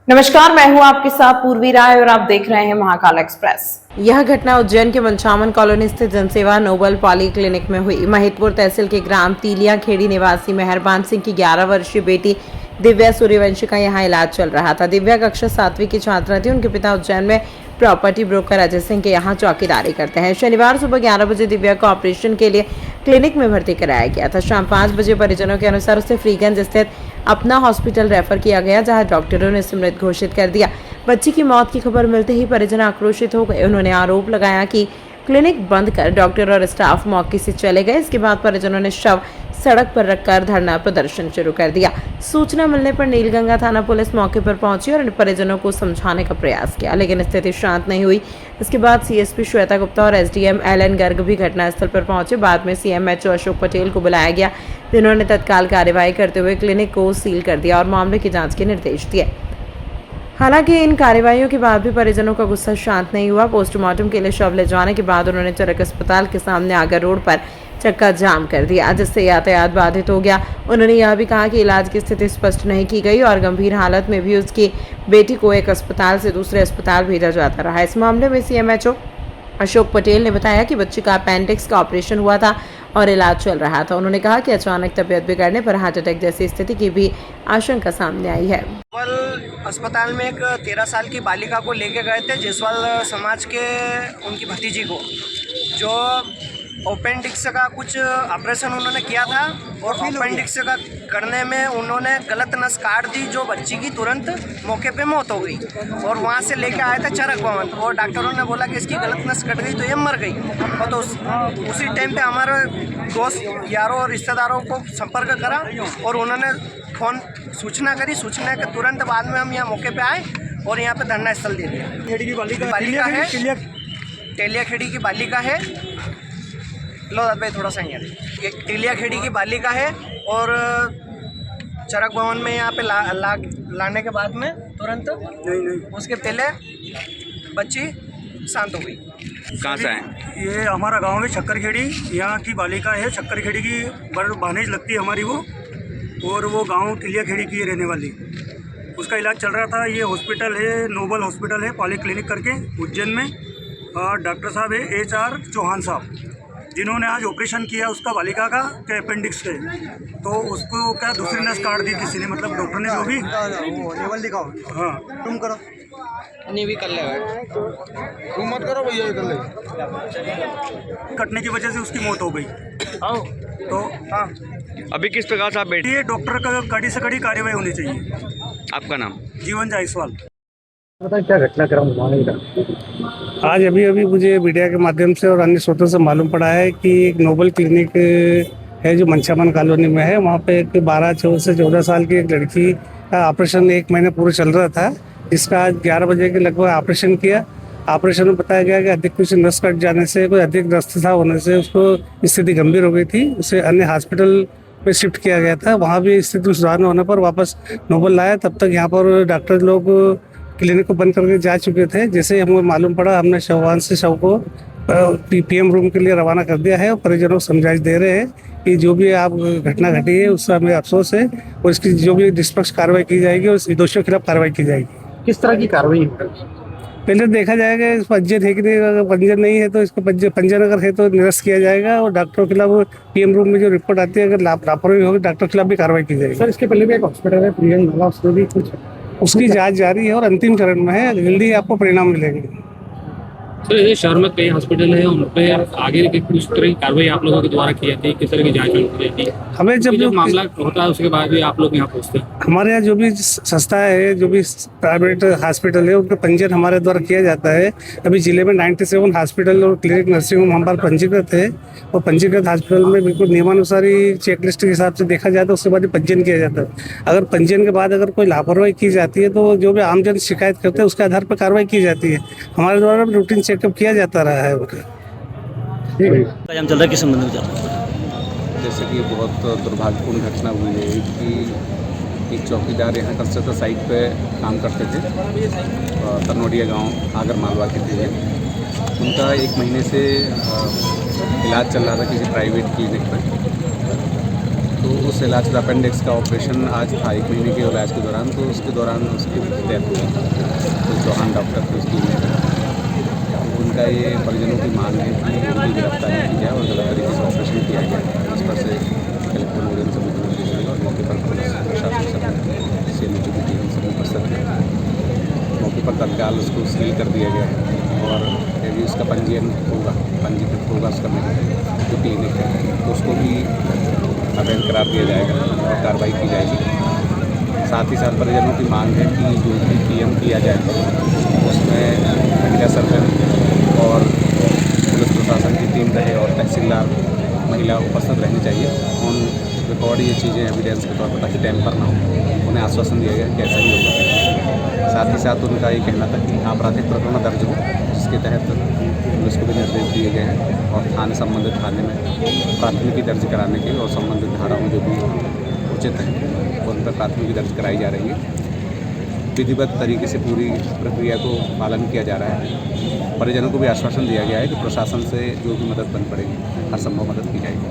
नमस्कार, मैं हूं आपके साथ पूर्वी राय और आप देख रहे हैं महाकाल एक्सप्रेस। यह घटना उज्जैन के मंचामन कॉलोनी स्थित जनसेवा नोबल पॉली क्लिनिक में हुई। महितपुर तहसील के ग्राम तीलिया खेड़ी निवासी मेहरबान सिंह की 11 वर्षीय बेटी दिव्या सूर्यवंशी का यहाँ इलाज चल रहा था। दिव्या कक्षा 7वीं की छात्रा थी। उनके पिता उज्जैन में प्रॉपर्टी ब्रोकर अजय सिंह के यहाँ चौकीदारी करते हैं। शनिवार सुबह 11 बजे दिव्या को ऑपरेशन के लिए क्लिनिक में भर्ती कराया गया था। शाम 5 बजे परिजनों के अनुसार उसे फ्रीगंज स्थित अपना हॉस्पिटल रेफर किया गया, जहां डॉक्टरों ने उसे मृत घोषित कर दिया। बच्ची की मौत की खबर मिलते ही परिजन आक्रोशित हो गए। उन्होंने आरोप लगाया कि क्लिनिक बंद कर डॉक्टर और स्टाफ मौके से चले गए। इसके बाद परिजनों ने शव सड़क पर रखकर धरना प्रदर्शन शुरू कर दिया। सूचना मिलने पर नीलगंगा थाना पुलिस मौके पर पहुंची और परिजनों को समझाने का प्रयास किया, लेकिन स्थिति शांत नहीं हुई। इसके बाद सीएसपी श्वेता गुप्ता और एसडीएम एलन गर्ग भी घटनास्थल पर पहुंचे। बाद में सीएमएचओ अशोक पटेल को बुलाया गया, जिन्होंने तत्काल कार्रवाई करते हुए क्लिनिक को सील कर दिया और मामले की जाँच के निर्देश दिए। हालांकि इन कार्रवाइयों के बाद भी परिजनों का गुस्सा शांत नहीं हुआ। पोस्टमार्टम के लिए शव ले जाने के बाद उन्होंने चरक अस्पताल के सामने आगर रोड पर चक्का जाम कर दिया, जिससे यातायात बाधित हो गया। उन्होंने यह भी कहा कि इलाज की स्थिति स्पष्ट नहीं की गई और गंभीर हालत में भी उसकी बेटी को एक अस्पताल से दूसरे अस्पताल भेजा जाता रहा। इस मामले में सीएमएचओ अशोक पटेल ने बताया कि बच्ची का अपेंडिक्स का ऑपरेशन हुआ था और इलाज चल रहा था। उन्होंने कहा कि अचानक तबीयत बिगड़ने पर हार्ट अटैक जैसी स्थिति की भी आशंका सामने आई है। कल अस्पताल में एक 13 साल की बालिका को लेके गए थे, जयसवाल समाज के उनकी भतीजी को, जो अपेंडिक्स का कुछ ऑपरेशन उन्होंने किया था और अपेंडिक्स का करने में उन्होंने गलत नस काट दी, जो बच्ची की तुरंत मौके पे मौत हो गई। और वहाँ से लेके आए थे चरक भवन और डॉक्टरों ने बोला कि इसकी गलत नस कट गई तो ये मर गई। और तो उसी टाइम पे हमारे दोस्त यारों और रिश्तेदारों को संपर्क करा और उन्होंने फ़ोन सूचना करी। सूचना के तुरंत बाद में हम यहाँ मौके पे आए और यहाँ पे धरना स्थल दे दिया। बालिका है, टेलिया खेड़ी की बालिका है। लो भाई थोड़ा सा यहाँ टेलिया खेड़ी की बालिका है और चरक भवन में यहाँ पे लाने के बाद में तुरंत नहीं उसके पहले बच्ची शांत हो गई। कहाँ से है? ये हमारा गांव है शक्करखेड़ी, यहाँ की बालिका है। शक्करखेड़ी की भानेज लगती है हमारी वो, और वो गांव टिलिया खेड़ी की रहने वाली। उसका इलाज चल रहा था। ये हॉस्पिटल है, नोबल हॉस्पिटल है, पॉली क्लिनिक करके उज्जैन में। डॉक्टर साहब है HR चौहान साहब, जिन्होंने आज ऑपरेशन किया उसका बालिका का के अपेंडिक्स के। तो उसको क्या दूसरी नस काट दी किसी ने, मतलब डॉक्टर ने जो भी लेवल दिखाओ। हाँ तुम करो नहीं भी कर लेगा, तुम मत करो भैया, कर ले। कटने की वजह से उसकी मौत हो गई। तो हाँ अभी किस प्रकार से आप बैठे? ये डॉक्टर का कड़ी से कड़ी कार्रवाई होनी चाहिए। आपका नाम? जीवन जायसवाल। पता क्या घटनाक्रम हुआ? आज अभी मुझे मीडिया के माध्यम से और अन्य स्रोतों से मालूम पड़ा है कि एक नोबल क्लिनिक है जो मंचामन कॉलोनी में है। वहाँ पे एक 12 से 14 साल की एक लड़की का ऑपरेशन 1 महीने पूरा चल रहा था, जिसका आज 11 बजे के लगभग ऑपरेशन किया। ऑपरेशन में बताया गया कि अधिक कुछ नस कट जाने से, कोई अधिक रक्तस्राव होने से उसको स्थिति गंभीर हो गई थी। उसे अन्य हॉस्पिटल में शिफ्ट किया गया था। वहाँ भी स्थिति सुधार न होने पर वापस नोबल लाया। तब तक यहाँ पर डॉक्टर लोग क्लिनिक को बंद करके जा चुके थे। जैसे हमें मालूम पड़ा, हमने शववान से शव को PM रूम के लिए रवाना कर दिया है और परिजनों को समझाइश दे रहे हैं कि जो भी आप घटना घटी है उससे हमें अफसोस है और इसकी जो भी निष्पक्ष कार्रवाई की जाएगी और दोषियों के खिलाफ कार्रवाई की जाएगी। किस तरह की कार्रवाई? पहले देखा जाएगा इस पंजीयन है कि नहीं। अगर पंजीयन नहीं है तो इसको पंजीयन अगर है तो निरस्त किया जाएगा और डॉक्टरों के खिलाफ PM रूम में जो रिपोर्ट आती है, अगर लापरवाही होगी डॉक्टर के खिलाफ भी कार्रवाई की जाएगी। सर, इसके पहले भी एक हॉस्पिटल है प्रियंक वाला, उसमें भी कुछ उसकी जांच जारी है और अंतिम चरण में है। जल्दी आपको परिणाम मिलेंगे। सर, ये शहर में कई हॉस्पिटल है, उन पे आगे की कुछ तरह की कार्रवाई आप लोगों के द्वारा की जाती है? किस तरह की जांच की जाती है? हमें जब मामला होता है उसके बाद भी आप लोग यहाँ पहुँचते हैं? हमारे यहाँ जो भी संस्था है, जो भी प्राइवेट हॉस्पिटल है, उनका पंजीयन हमारे द्वारा किया जाता है। अभी जिले में 97 हॉस्पिटल और क्लिनिक नर्सिंग होम हमारे पंजीकृत है और पंजीकृत हॉस्पिटल में बिल्कुल नियमानुसार ही चेकलिस्ट के हिसाब से देखा जाता है। उसके बाद पंजीयन किया जाता है। अगर पंजीयन के बाद अगर कोई लापरवाही की जाती है तो जो भी आमजन शिकायत करते हैं उसके आधार पर कार्रवाई की जाती है। हमारे द्वारा रूटीन चेकअप किया जाता रहा है। चल रहा है, किस संबंध में चल रहा है? जैसे कि बहुत दुर्भाग्यपूर्ण घटना हुई है कि एक चौकीदार यहाँ कंस्ट्रक्शन साइट पे काम करते थे, तरनोडिया गांव आगर मालवा के थे। उनका 1 महीने से इलाज चल रहा था किसी प्राइवेट क्लिनिक पर। तो उस इलाज का अपेंडिक्स का ऑपरेशन आज था 1 महीने के इलाज के दौरान, तो उसके दौरान उसकी डेथ हुई। तो चौहान डॉक्टर थे उसकी उनका ये परिजनों की मांग है कि उनकी गिरफ्तारी की जाए और गलत तरीके से ऑपरेशन किया गया। इस पर से कलेक्टर महोदय समिति निर्देश दिया और मौके पर प्रशासन सब CMHO की टीम सभी उपस्थित है। मौके पर तत्काल उसको सील कर दिया गया है और यदि उसका पंजीकृत होगा उसका जो क्लिनिक है तो उसको भी अवैध करार दिया जाएगा और कार्रवाई की जाएगी। साथ ही साथ परिजनों की मांग है कि जो भी PM किया जाए उसमें महिला सर्जन और पुलिस प्रशासन की टीम रहे और तहसीलदार महिला उपस्थित रहनी चाहिए। ऑन रिकॉर्ड ये चीज़ें एविडेंस के तौर पर ताकि टैंपर ना हो। उन्हें आश्वासन दिया गया कि ऐसा ही होगा। साथ ही साथ उनका ये कहना था कि आपराधिक प्रकरण दर्ज हो, जिसके तहत पुलिस को भी निर्देश दिए गए हैं और संबंधित थाने में प्राथमिकी दर्ज कराने के और संबंधित धाराओं जो भी उचित है उन पर प्राथमिकी दर्ज कराई जा रही है। विधिवत तरीके से पूरी प्रक्रिया को पालन किया जा रहा है। परिजनों को भी आश्वासन दिया गया है कि प्रशासन से जो भी मदद बन पड़ेगी हर संभव मदद की जाएगी।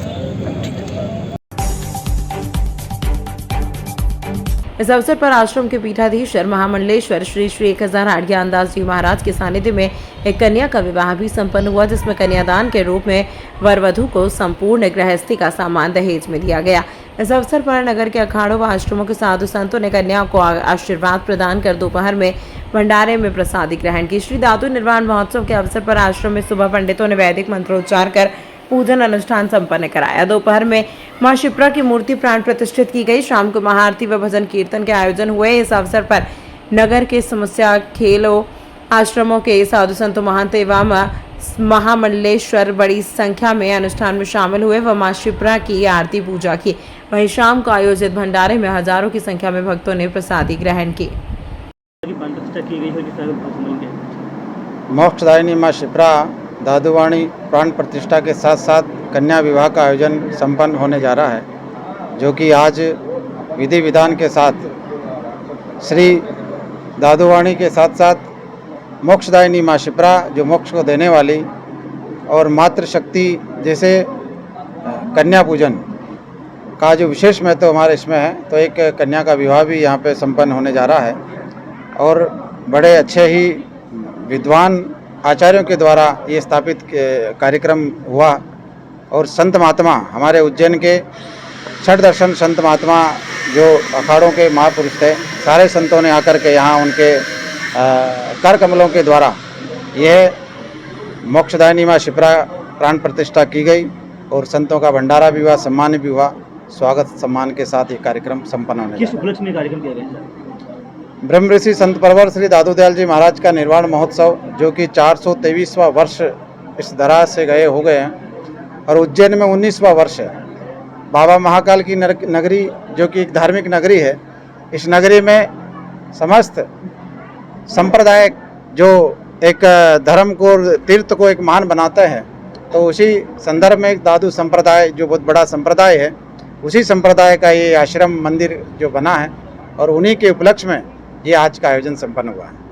इस अवसर पर आश्रम के पीठाधीश्वर महामंडलेश्वर श्री श्री 1008 ज्ञानदास जी महाराज के सानिध्य में एक कन्या का विवाह भी संपन्न हुआ, जिसमें कन्यादान के रूप में वर वधू को संपूर्ण गृहस्थी का सामान दहेज में दिया गया। इस अवसर पर नगर के अखाड़ों व आश्रमों के साधु संतों ने कन्या को आशीर्वाद प्रदान कर दोपहर में भंडारे में प्रसादी ग्रहण की। श्री धातु निर्वाण महोत्सव के अवसर पर आश्रम में सुबह पंडितों ने वैदिक मंत्रोच्चार कर पूजन अनुष्ठान संपन्न कराया। दोपहर में मां शिप्रा की मूर्ति प्राण प्रतिष्ठित की गई। शाम को महाआरती व भजन कीर्तन के आयोजन हुए। इस अवसर पर नगर के समस्या खेलों आश्रमों के साधु संतों महंत एवं महामंडलेश्वर बड़ी संख्या में अनुष्ठान में शामिल हुए व मां शिप्रा की आरती पूजा की। वहीं शाम को आयोजित भंडारे में हजारों की संख्या में भक्तों ने प्रसादी ग्रहण की। मोक्षदायिनी मां शिप्रा दादुवाणी प्राण प्रतिष्ठा के साथ साथ कन्या विवाह का आयोजन संपन्न होने जा रहा है, जो कि आज विधि विधान के साथ श्री दादुवाणी के साथ साथ मोक्षदायिनी मां शिप्रा जो मोक्ष को देने वाली और मातृशक्ति जैसे कन्या पूजन का जो विशेष महत्व हमारे इसमें है, तो एक कन्या का विवाह भी यहाँ पे संपन्न होने जा रहा है और बड़े अच्छे ही विद्वान आचार्यों के द्वारा ये स्थापित कार्यक्रम हुआ और संत महात्मा हमारे उज्जैन के छठ दर्शन संत महात्मा जो अखाड़ों के महापुरुष थे, सारे संतों ने आकर के यहाँ उनके कर कमलों के द्वारा यह मोक्षदायिनी मां शिप्रा प्राण प्रतिष्ठा की गई और संतों का भंडारा भी हुआ, सम्मान भी हुआ। स्वागत सम्मान के साथ ये कार्यक्रम संपन्न होने किस उपलक्ष्य में कार्यक्रम किया गया? ब्रह्म ऋषि संत परवर श्री दादू दयाल जी महाराज का निर्वाण महोत्सव जो कि 423वां वर्ष इस धरा से गए हो गए हैं और उज्जैन में 19वां वर्ष है। बाबा महाकाल की नगरी जो कि एक धार्मिक नगरी है, इस नगरी में समस्त संप्रदाय जो एक धर्म को तीर्थ को एक महान बनाते हैं, तो उसी संदर्भ में एक दादू संप्रदाय जो बहुत बड़ा संप्रदाय है, उसी संप्रदाय का ये आश्रम मंदिर जो बना है और उन्हीं के उपलक्ष्य में ये आज का आयोजन संपन्न हुआ है।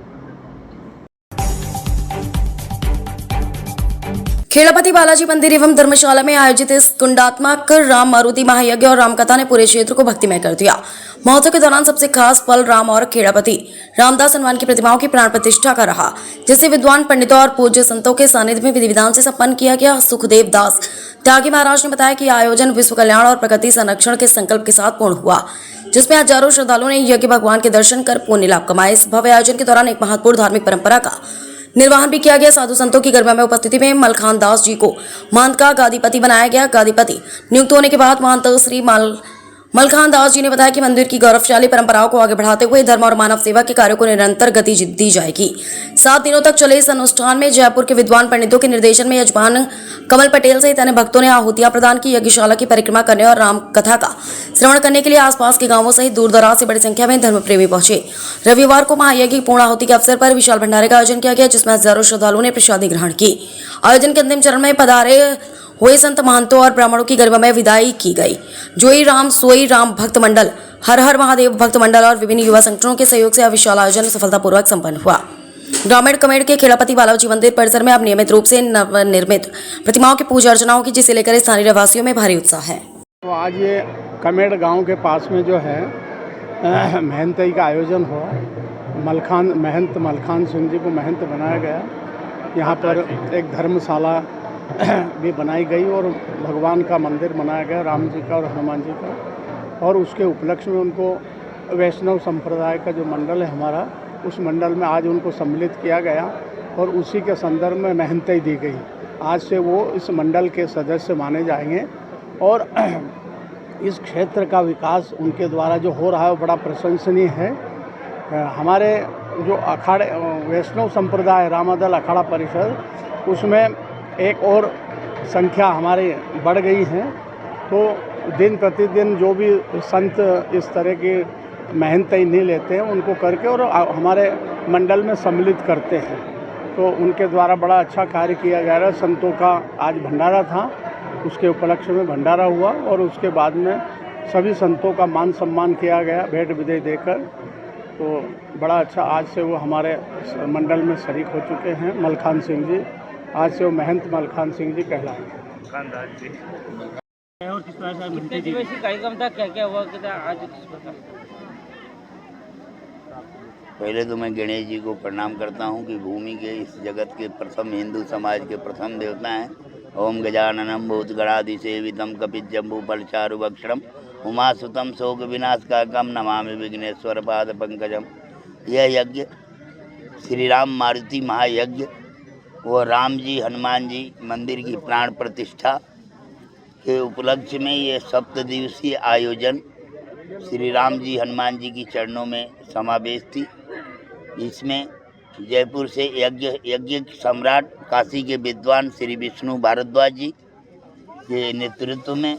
खेड़ापति बालाजी मंदिर एवं धर्मशाला में आयोजित इस कुंडात्मक राम मारुति महायज्ञ और रामकथा ने पूरे क्षेत्र को भक्तिमय कर दिया। महोत्सव के दौरान सबसे खास पल राम और खेड़ापति रामदास हनुमान की प्रतिमाओं की प्राण प्रतिष्ठा का रहा, जिसे विद्वान पंडितों और पूज्य संतों के सानिध्य में विधि विधान से संपन्न किया गया। सुखदेव दास त्यागी महाराज ने बताया कि आयोजन विश्व कल्याण और प्रकृति संरक्षण के संकल्प के साथ पूर्ण हुआ, जिसमें हजारों श्रद्धालुओं ने यज्ञ भगवान के दर्शन कर पुण्य लाभ कमाए। इस भव्य आयोजन के दौरान एक महत्वपूर्ण धार्मिक परंपरा का निर्वहन भी किया गया। साधु संतों की गरिमा में उपस्थिति में मलखान दास जी को महंत का गादीपति बनाया गया। गादीपति नियुक्त होने के बाद महंत श्री मलखान दास जी ने बताया कि मंदिर की गौरवशाली परंपराओं को आगे बढ़ाते हुए धर्म और मानव सेवा के कार्यों को निरंतर गति दी जाएगी। 7 दिनों तक चले इस अनुष्ठान में जयपुर के विद्वान पंडितों के निर्देशन में यजमान कमल पटेल सहित अन्य भक्तों ने आहुतियां प्रदान की। यज्ञशाला की परिक्रमा करने और राम कथा का श्रवण करने के लिए आसपास के गांवों सहित दूर दराज से बड़ी संख्या में धर्म प्रेमी पहुंचे। रविवार को महायज्ञ की पूर्ण आहुति के अवसर पर विशाल भंडारे का आयोजन किया गया, जिसमें हजारों श्रद्धालुओं ने प्रसादी ग्रहण की। आयोजन के अंतिम चरण में पधारे हुए संत महंतों और ब्राह्मणों की गरिमामय विदाई की गई। जोई राम सोई राम भक्त मंडल, हर हर महादेव भक्त मंडल और विभिन्न युवा संगठनों के सहयोग से यह विशाल आयोजन सफलतापूर्वक संपन्न हुआ। ग्रामीण कमेड़ के खेड़ापति बालाजी मंदिर परिसर में अब नियमित रूप से नवनिर्मित प्रतिमाओं की पूजा अर्चना होगी, जिसे लेकर स्थानीय रहवासियों में भारी उत्साह है। तो आज ये कमेड़ गांव के पास में जो है महंतई का आयोजन हुआ। महंत मलखान सिंह जी को महंत बनाया गया। यहाँ पर एक धर्मशाला भी बनाई गई और भगवान का मंदिर बनाया गया, राम जी का और हनुमान जी का। और उसके उपलक्ष्य में उनको वैष्णव संप्रदाय का जो मंडल है हमारा, उस मंडल में आज उनको सम्मिलित किया गया और उसी के संदर्भ में महंतई दी गई। आज से वो इस मंडल के सदस्य माने जाएंगे और इस क्षेत्र का विकास उनके द्वारा जो हो रहा है वो बड़ा प्रशंसनीय है। हमारे जो अखाड़े वैष्णव संप्रदाय रामादल अखाड़ा परिषद, उसमें एक और संख्या हमारी बढ़ गई है। तो दिन प्रतिदिन जो भी संत इस तरह की महंतई नहीं लेते हैं उनको करके और हमारे मंडल में सम्मिलित करते हैं। तो उनके द्वारा बड़ा अच्छा कार्य किया जा रहा है। संतों का आज भंडारा था, उसके उपलक्ष्य में भंडारा हुआ और उसके बाद में सभी संतों का मान सम्मान किया गया भेंट विदाई देकर। तो बड़ा अच्छा, आज से वो हमारे मंडल में शरीक हो चुके हैं। मलखान सिंह जी, आज से वो महंत मलखान सिंह जी कहलाएंगे। और किस तरह से कार्यक्रम था, क्या क्या हुआ, क्या आज किस प्रकार? पहले तो मैं गणेश जी को प्रणाम करता हूँ कि भूमि के इस जगत के प्रथम हिंदू समाज के प्रथम देवता हैं। ओम गजाननम भूतगणाधिसेवितम कपिजम्बू फलचारुभक्षणम उमासुतम शोक विनाशकारकम नमामि विघ्नेश्वर पाद पंकजम। यह यज्ञ श्री राम मारुति महायज्ञ व राम जी हनुमान जी मंदिर की प्राण प्रतिष्ठा के उपलक्ष्य में ये 7 दिवसीय आयोजन श्री राम जी हनुमान जी की चरणों में समावेश थी। इसमें जयपुर से यज्ञ सम्राट काशी के विद्वान श्री विष्णु भारद्वाज जी के नेतृत्व में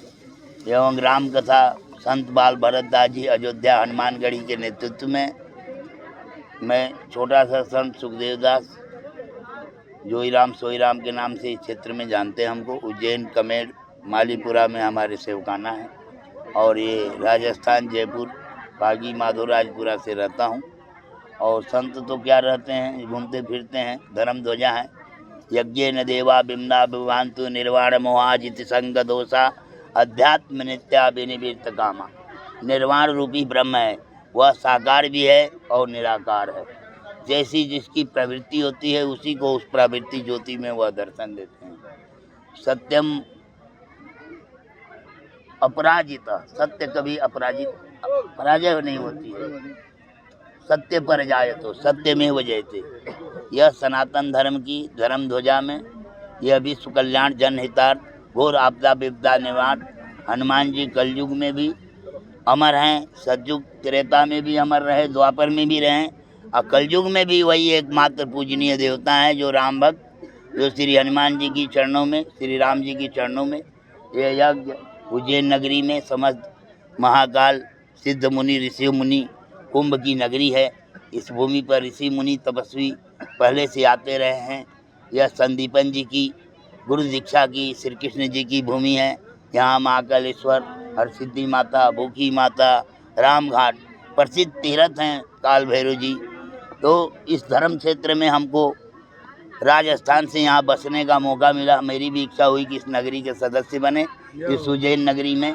एवं राम कथा संत बाल भरतदास जी अयोध्या हनुमानगढ़ी के नेतृत्व में मैं छोटा सा संत सुखदेव दास जोई राम सोई राम के नाम से इस क्षेत्र में जानते हैं हमको। उज्जैन कमेड़ मालीपुरा में हमारे सेवकाना है और ये राजस्थान जयपुर बागी माधोराजपुरा से रहता हूँ। और संत तो क्या रहते हैं, घूमते फिरते हैं, धर्म ध्वजा हैं। यज्ञ न देवा बिमना विवांतु निर्वाण मोहाजित संग दोषा अध्यात्म नित्या विनिवृत्त कामा। निर्वाण रूपी ब्रह्म है, वह साकार भी है और निराकार है। जैसी जिसकी प्रवृत्ति होती है उसी को उस प्रवृत्ति ज्योति में वह दर्शन देते हैं। सत्यम अपराजित, सत्य कभी पराजय नहीं होती है। सत्य पर जाए तो सत्य में हो जयते। यह सनातन धर्म की धर्म ध्वजा में यह विश्व कल्याण जनहितार्थ घोर आपदा विपदा निवारण हनुमान जी कलयुग में भी अमर हैं, सतयुग त्रेता में भी अमर रहे, द्वापर में भी रहें और कलयुग में भी वही एकमात्र पूजनीय देवता हैं जो राम भक्त, जो श्री हनुमान जी की चरणों में, श्री राम जी की चरणों में यह यज्ञ उज्जैन नगरी में समस्त महाकाल सिद्ध मुनि ऋषि मुनि कुंभ की नगरी है। इस भूमि पर ऋषि मुनि तपस्वी पहले से आते रहे हैं। यह संदीपन जी की गुरु दीक्षा की श्री कृष्ण जी की भूमि है। यहाँ महाकालेश्वर, हरसिद्धि माता, भूखी माता, रामघाट प्रसिद्ध तीर्थ हैं, काल भैरव जी। तो इस धर्म क्षेत्र में हमको राजस्थान से यहाँ बसने का मौका मिला। मेरी भी इच्छा हुई कि इस नगरी के सदस्य बने। इस उज्जैन नगरी में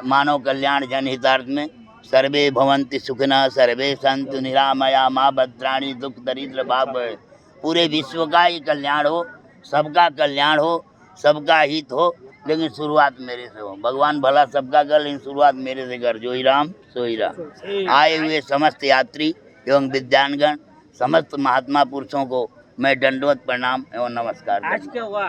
मानव कल्याण जनहितार्थ में सर्वे भवन्ति सुखिनः सर्वे सन्तु निरामया माँ भद्राणि दुख दरिद्र भाव। पूरे विश्व का ही कल्याण हो, सबका कल्याण हो, सबका हित हो, लेकिन शुरुआत मेरे से हो। भगवान भला सबका कर, लेकिन शुरुआत मेरे से कर। जोई राम सोई राम। आए हुए समस्त यात्री एवं विद्वानगण, समस्त महात्मा पुरुषों को मैं दंडवत प्रणाम एवं नमस्कार। आज क्या हुआ?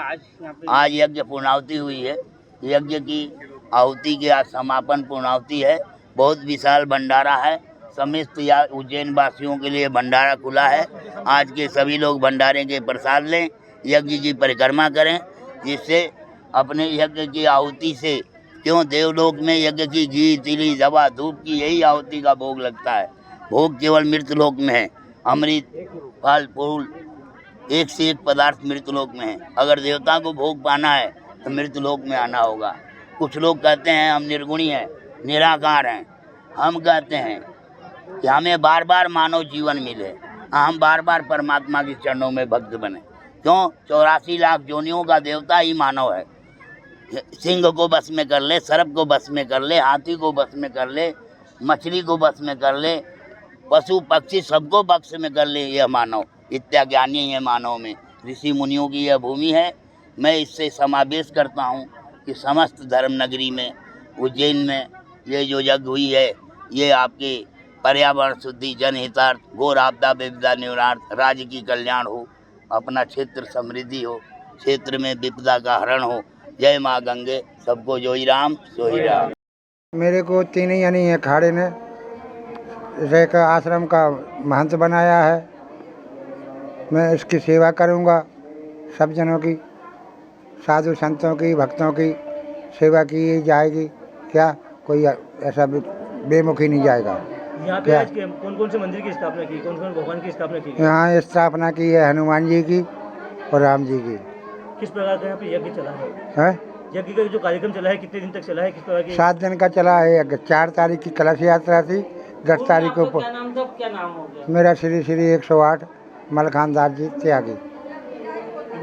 आज यज्ञ पूर्णाहुति हुई है। यज्ञ की आहुति के आज समापन पूर्णाहुति है। बहुत विशाल भंडारा है। समस्त या उज्जैन वासियों के लिए भंडारा खुला है। आज के सभी लोग भंडारे के प्रसाद लें, यज्ञ की परिक्रमा करें, जिससे अपने यज्ञ की आहुति से, क्यों देवलोक में यज्ञ की घी तिली दवा धूप की यही आहुति का भोग लगता है। भोग केवल मृतलोक में है। अमृत फल फूल एक से एक पदार्थ मृतलोक में है। अगर देवता को भोग पाना है तो मृतलोक में आना होगा। कुछ लोग कहते हैं हम निर्गुणी हैं, निराकार हैं। हम कहते हैं कि हमें बार बार मानव जीवन मिले, हम बार बार परमात्मा के चरणों में भक्त बने। क्यों? 84 लाख योनियों का देवता ही मानव है। सिंह को बस में कर ले, सर्प को बस में कर ले, हाथी को बस में कर ले, मछली को बस में कर ले, पशु पक्षी सबको बस में कर ले। यह मानव इत्या ज्ञानी है, मानव में ऋषि मुनियों की यह भूमि है। मैं इससे समावेश करता हूँ कि समस्त धर्म नगरी में, उज्जैन में ये जो यज्ञ हुई है, ये आपके पर्यावरण शुद्धि, जनहितार्थ, घोर आपदा विपदा निवारणार्थ, राज्य की कल्याण हो, अपना क्षेत्र समृद्धि हो, क्षेत्र में विपदा का हरण हो। जय माँ गंगे, सबको जोई राम सोई राम। मेरे को तीन यानी अखाड़े ने एक आश्रम का महंत बनाया है। मैं इसकी सेवा करूंगा, सब जनों की, साधु संतों की, भक्तों की सेवा की जाएगी। क्या कोई ऐसा बेमुखी नहीं जाएगा। यहाँ पे आज कौन कौन से मंदिर की स्थापना की, कौन कौन भगवान की स्थापना की? यहाँ स्थापना की है हनुमान जी की और राम जी की। किस प्रकार का यहाँ पे यज्ञ चला है? यज्ञ का जो कार्यक्रम चला है कितने दिन तक चला है, किस प्रकार की? 7 दिन का चला है। 4 तारीख की कलश यात्रा थी, 10 तारीख को। क्या नाम था, क्या नाम हो गया? मेरा श्री 108 मलखान दास जी त्यागी।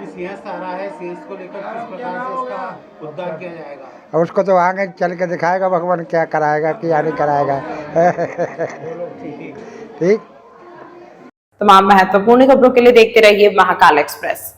सिंहस्थ आ रहा है, सिंह को लेकर किस प्रकार से इसका उद्धार किया जाएगा? और उसको तो आगे चल के दिखाएगा भगवान, क्या कराएगा क्या नहीं कराएगा। ठीक। तमाम महत्वपूर्ण खबरों के लिए देखते रहिए महाकाल एक्सप्रेस।